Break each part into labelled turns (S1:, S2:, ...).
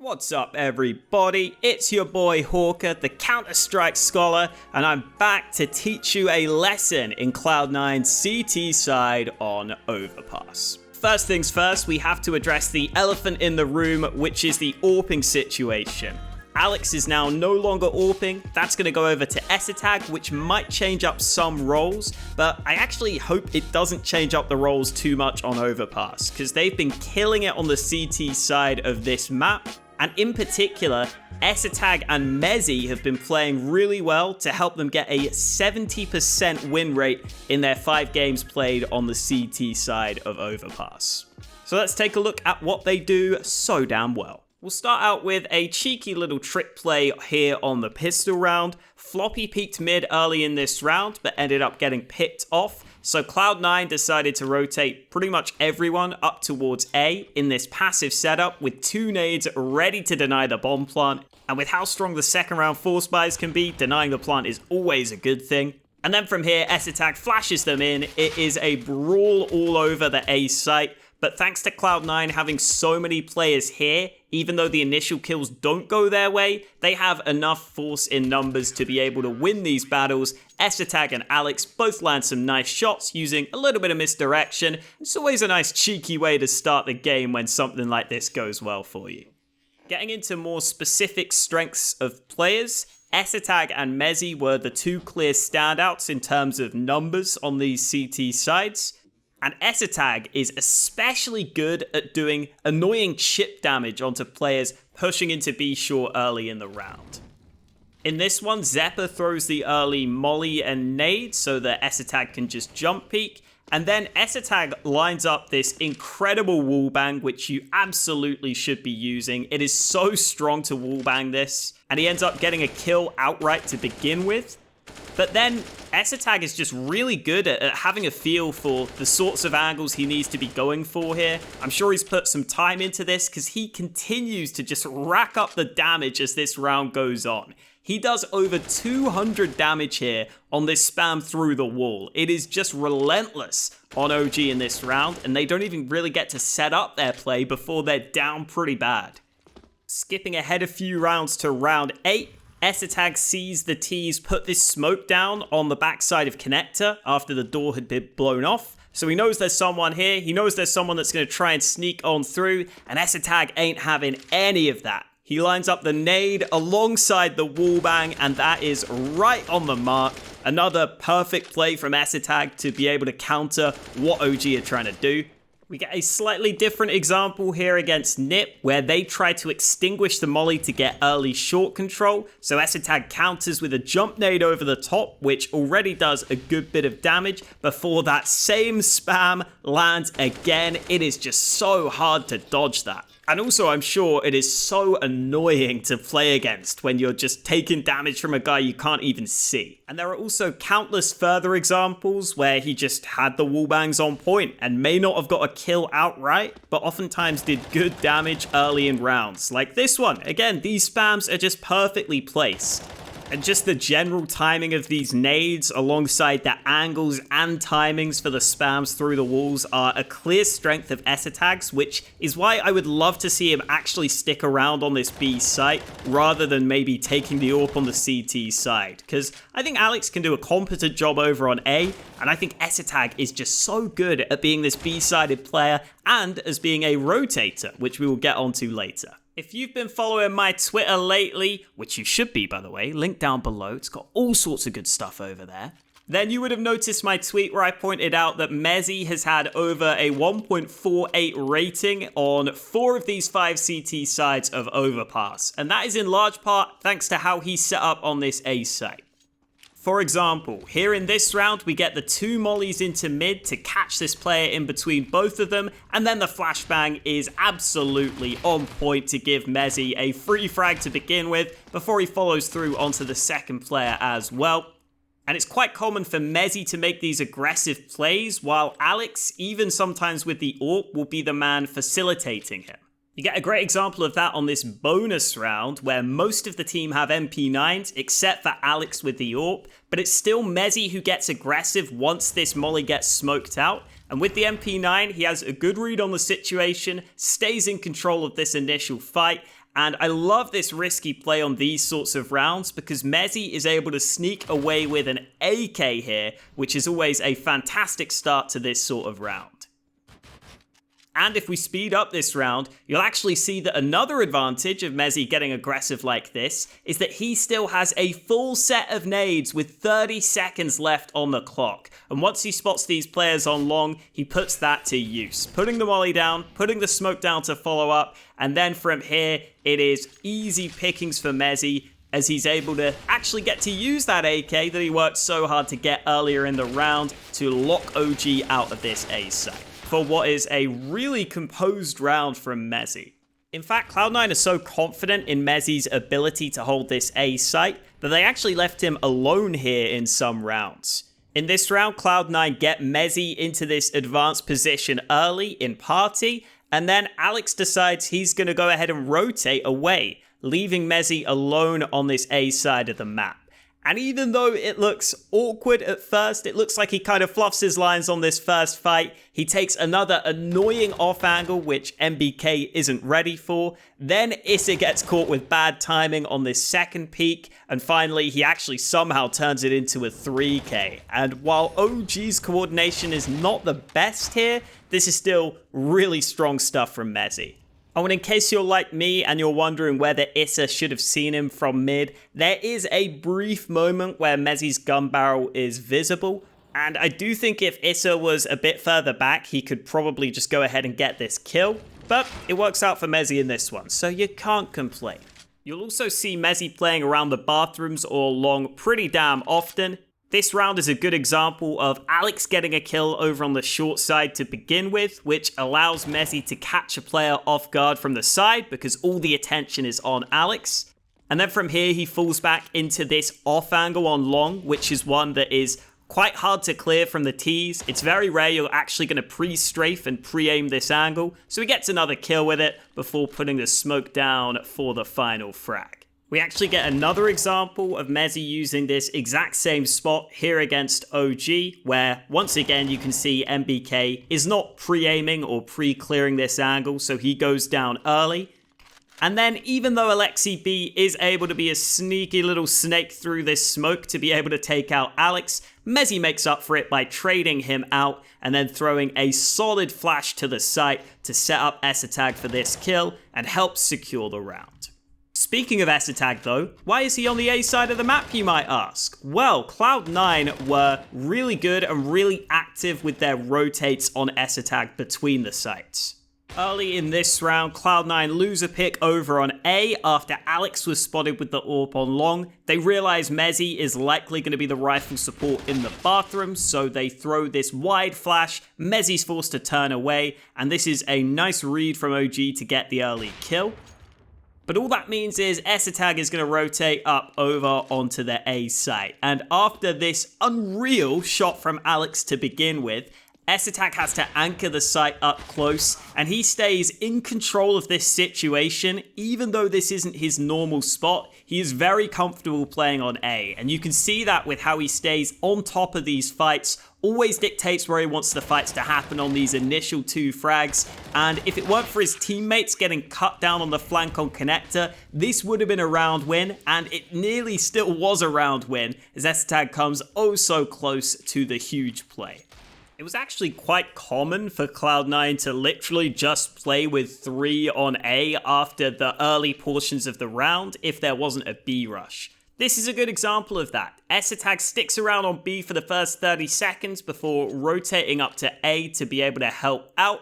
S1: What's up everybody, it's your boy Hawka, the Counter-Strike Scholar, and I'm back to teach you a lesson in Cloud9's CT side on Overpass. First things first, we have to address the elephant in the room, which is the AWPing situation. Alex is now no longer AWPing, that's going to go over to Essetag, which might change up some roles, but I actually hope it doesn't change up the roles too much on Overpass, because they've been killing it on the CT side of this map, and in particular, Essetag and Mezii have been playing really well to help them get a 70% win rate in their 5 games played on the CT side of Overpass. So let's take a look at what they do so damn well. We'll start out with a cheeky little trick play here on the pistol round. Floppy peeked mid early in this round, but ended up getting picked off. So Cloud9 decided to rotate pretty much everyone up towards A in this passive setup with 2 nades ready to deny the bomb plant. And with how strong the second round force buys can be, denying the plant is always a good thing. And then from here, Essetag flashes them in. It is a brawl all over the A site. But thanks to Cloud9 having so many players here, even though the initial kills don't go their way, they have enough force in numbers to be able to win these battles. Essetag and Alex both land some nice shots using a little bit of misdirection. It's always a nice cheeky way to start the game when something like this goes well for you. Getting into more specific strengths of players, Essetag and Mezii were the 2 clear standouts in terms of numbers on these CT sides. And Essetag is especially good at doing annoying chip damage onto players pushing into B short early in the round. In this one, Zeppa throws the early molly and nade so that Essetag can just jump peek. And then Essetag lines up this incredible wallbang, which you absolutely should be using. It is so strong to wallbang this. And he ends up getting a kill outright to begin with. But then Essetag is just really good at having a feel for the sorts of angles he needs to be going for here. I'm sure he's put some time into this because he continues to just rack up the damage as this round goes on. He does over 200 damage here on this spam through the wall. It is just relentless on OG in this round, and they don't even really get to set up their play before they're down pretty bad. Skipping ahead a few rounds to round 8, Essetag sees the T's put this smoke down on the backside of connector after the door had been blown off. So he knows there's someone here. He knows there's someone that's going to try and sneak on through. And Essetag ain't having any of that. He lines up the nade alongside the wallbang, and that is right on the mark. Another perfect play from Essetag to be able to counter what OG are trying to do. We get a slightly different example here against Nip, where they try to extinguish the molly to get early short control. So Essetag counters with a jump nade over the top, which already does a good bit of damage before that same spam lands again. It is just so hard to dodge that. And also, I'm sure it is so annoying to play against when you're just taking damage from a guy you can't even see. And there are also countless further examples where he just had the wallbangs on point and may not have got a kill outright, but oftentimes did good damage early in rounds. Like this one. Again, these spams are just perfectly placed. And just the general timing of these nades alongside the angles and timings for the spams through the walls are a clear strength of Essetag's, which is why I would love to see him actually stick around on this B site rather than maybe taking the AWP on the CT side. Because I think Alex can do a competent job over on A, and I think Essetag is just so good at being this B-sided player and as being a rotator, which we will get onto later. If you've been following my Twitter lately, which you should be by the way, link down below, it's got all sorts of good stuff over there, then you would have noticed my tweet where I pointed out that Mezii has had over a 1.48 rating on 4 of these 5 CT sides of Overpass, and that is in large part thanks to how he's set up on this A site. For example, here in this round, we get the 2 mollies into mid to catch this player in between both of them, and then the flashbang is absolutely on point to give Mezii a free frag to begin with before he follows through onto the second player as well. And it's quite common for Mezii to make these aggressive plays, while Alex, even sometimes with the AWP, will be the man facilitating him. You get a great example of that on this bonus round where most of the team have MP9s except for Alex with the AWP, but it's still Mezii who gets aggressive once this molly gets smoked out. And with the MP9, he has a good read on the situation, stays in control of this initial fight, and I love this risky play on these sorts of rounds because Mezii is able to sneak away with an AK here, which is always a fantastic start to this sort of round. And if we speed up this round, you'll actually see that another advantage of Mezii getting aggressive like this is that he still has a full set of nades with 30 seconds left on the clock. And once he spots these players on long, he puts that to use. Putting the molly down, putting the smoke down to follow up, and then from here, it is easy pickings for Mezii as he's able to actually get to use that AK that he worked so hard to get earlier in the round to lock OG out of this A site for what is a really composed round from Mezii. In fact, Cloud9 is so confident in Mezii's ability to hold this A site that they actually left him alone here in some rounds. In this round, Cloud9 get Mezii into this advanced position early in party, and then Alex decides he's going to go ahead and rotate away, leaving Mezii alone on this A side of the map. And even though it looks awkward at first, it looks like he kind of fluffs his lines on this first fight. He takes another annoying off angle, which MBK isn't ready for. Then Issa gets caught with bad timing on this second peek. And finally, he actually somehow turns it into a 3K. And while OG's coordination is not the best here, this is still really strong stuff from Mezii. Oh, and in case you're like me and you're wondering whether Issa should have seen him from mid, there is a brief moment where Mezii's gun barrel is visible, and I do think if Issa was a bit further back, he could probably just go ahead and get this kill, but it works out for Mezii in this one, so you can't complain. You'll also see Mezii playing around the bathrooms or long pretty damn often. This round is a good example of Alex getting a kill over on the short side to begin with, which allows Mezii to catch a player off guard from the side because all the attention is on Alex. And then from here, he falls back into this off angle on long, which is one that is quite hard to clear from the tees. It's very rare you're actually going to pre-strafe and pre-aim this angle, so he gets another kill with it before putting the smoke down for the final frag. We actually get another example of Mezii using this exact same spot here against OG, where once again you can see MBK is not pre-aiming or pre-clearing this angle, so he goes down early. And then even though Alexi B is able to be a sneaky little snake through this smoke to be able to take out Alex, Mezii makes up for it by trading him out and then throwing a solid flash to the site to set up Essetag for this kill and help secure the round. Speaking of Essetag though, why is he on the A side of the map, you might ask? Well, Cloud9 were really good and really active with their rotates on Essetag between the sites. Early in this round, Cloud9 lose a pick over on A after Alex was spotted with the AWP on long. They realize Mezii is likely going to be the rifle support in the bathroom, so they throw this wide flash. Mezii's forced to turn away, and this is a nice read from OG to get the early kill. But all that means is Essetag is going to rotate up over onto the A site. And after this unreal shot from Alex to begin with, Essetag has to anchor the site up close, and he stays in control of this situation. Even though this isn't his normal spot, he is very comfortable playing on A. And you can see that with how he stays on top of these fights, always dictates where he wants the fights to happen on these initial 2 frags. And if it weren't for his teammates getting cut down on the flank on connector, this would have been a round win, and it nearly still was a round win as Essetag comes oh so close to the huge play. It was actually quite common for Cloud9 to literally just play with 3 on A after the early portions of the round if there wasn't a B rush. This is a good example of that. Essetag sticks around on B for the first 30 seconds before rotating up to A to be able to help out.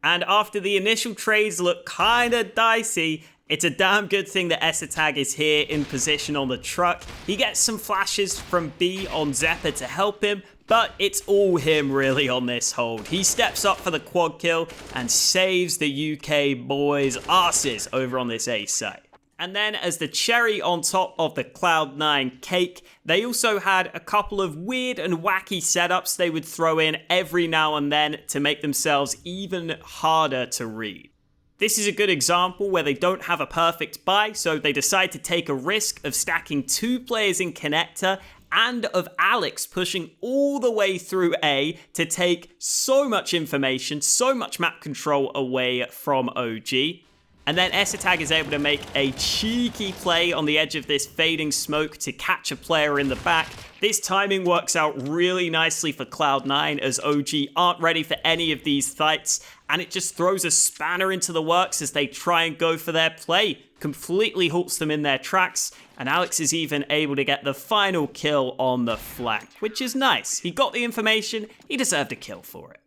S1: And after the initial trades look kinda dicey, it's a damn good thing that Essetag is here in position on the truck. He gets some flashes from B on Zephyr to help him, but it's all him really on this hold. He steps up for the quad kill and saves the UK boys' asses over on this A site. And then as the cherry on top of the Cloud9 cake, they also had a couple of weird and wacky setups they would throw in every now and then to make themselves even harder to read. This is a good example where they don't have a perfect buy, so they decide to take a risk of stacking 2 players in connector and of Alex pushing all the way through A to take so much information, so much map control away from OG. And then Essetag is able to make a cheeky play on the edge of this fading smoke to catch a player in the back. This timing works out really nicely for Cloud9 as OG aren't ready for any of these fights, and it just throws a spanner into the works as they try and go for their play. Completely halts them in their tracks, and Alex is even able to get the final kill on the flank, which is nice. He got the information, he deserved a kill for it.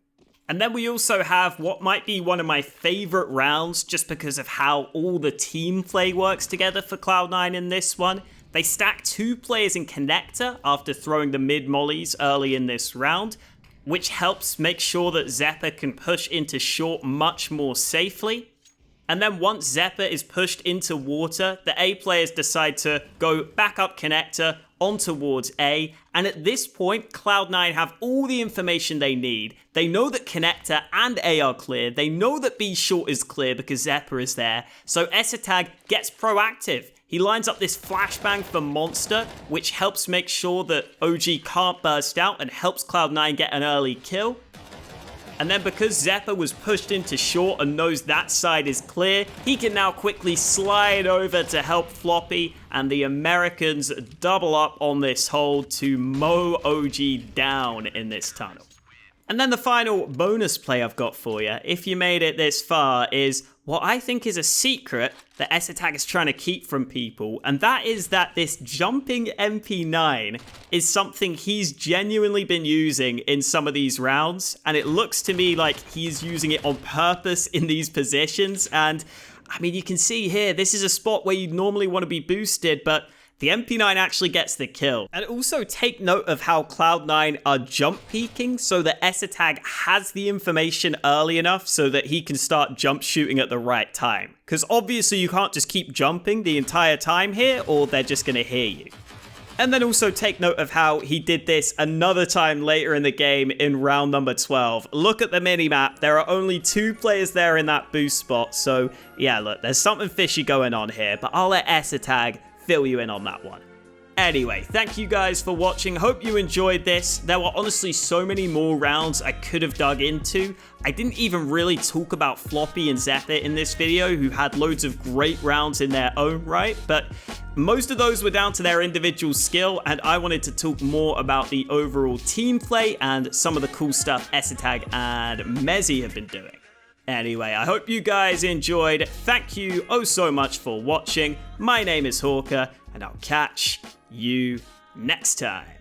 S1: And then we also have what might be one of my favorite rounds just because of how all the team play works together for Cloud9 in this one. They stack 2 players in connector after throwing the mid mollies early in this round, which helps make sure that Xeppaa can push into short much more safely. And then once Xeppaa is pushed into water, the A players decide to go back up connector on towards A, and at this point, Cloud9 have all the information they need. They know that connector and A are clear, they know that B short is clear because Xeppaa is there, so Essetag gets proactive. He lines up this flashbang for Monster, which helps make sure that OG can't burst out and helps Cloud9 get an early kill. And then because Xeppaa was pushed into short and knows that side is clear, he can now quickly slide over to help Floppy, and the Americans double up on this hold to mow OG down in this tunnel. And then the final bonus play I've got for you, if you made it this far, is what I think is a secret that Essetag is trying to keep from people, and that is that this jumping MP9 is something he's genuinely been using in some of these rounds, and it looks to me like he's using it on purpose in these positions. And I mean, you can see here, this is a spot where you'd normally want to be boosted, but the MP9 actually gets the kill. And also take note of how Cloud9 are jump peeking so that Essetag has the information early enough so that he can start jump shooting at the right time. Because obviously you can't just keep jumping the entire time here or they're just going to hear you. And then also take note of how he did this another time later in the game in round number 12. Look at the minimap. There are only 2 players there in that boost spot. So yeah, look, there's something fishy going on here, but I'll let Essetag fill you in on that one. Anyway, thank you guys for watching. Hope you enjoyed this. There were honestly so many more rounds I could have dug into. I didn't even really talk about Floppy and Xeppaa in this video, who had loads of great rounds in their own right, but most of those were down to their individual skill, and I wanted to talk more about the overall team play and some of the cool stuff Essetag and Mezii have been doing. Anyway, I hope you guys enjoyed. Thank you oh so much for watching. My name is Hawka, and I'll catch you next time.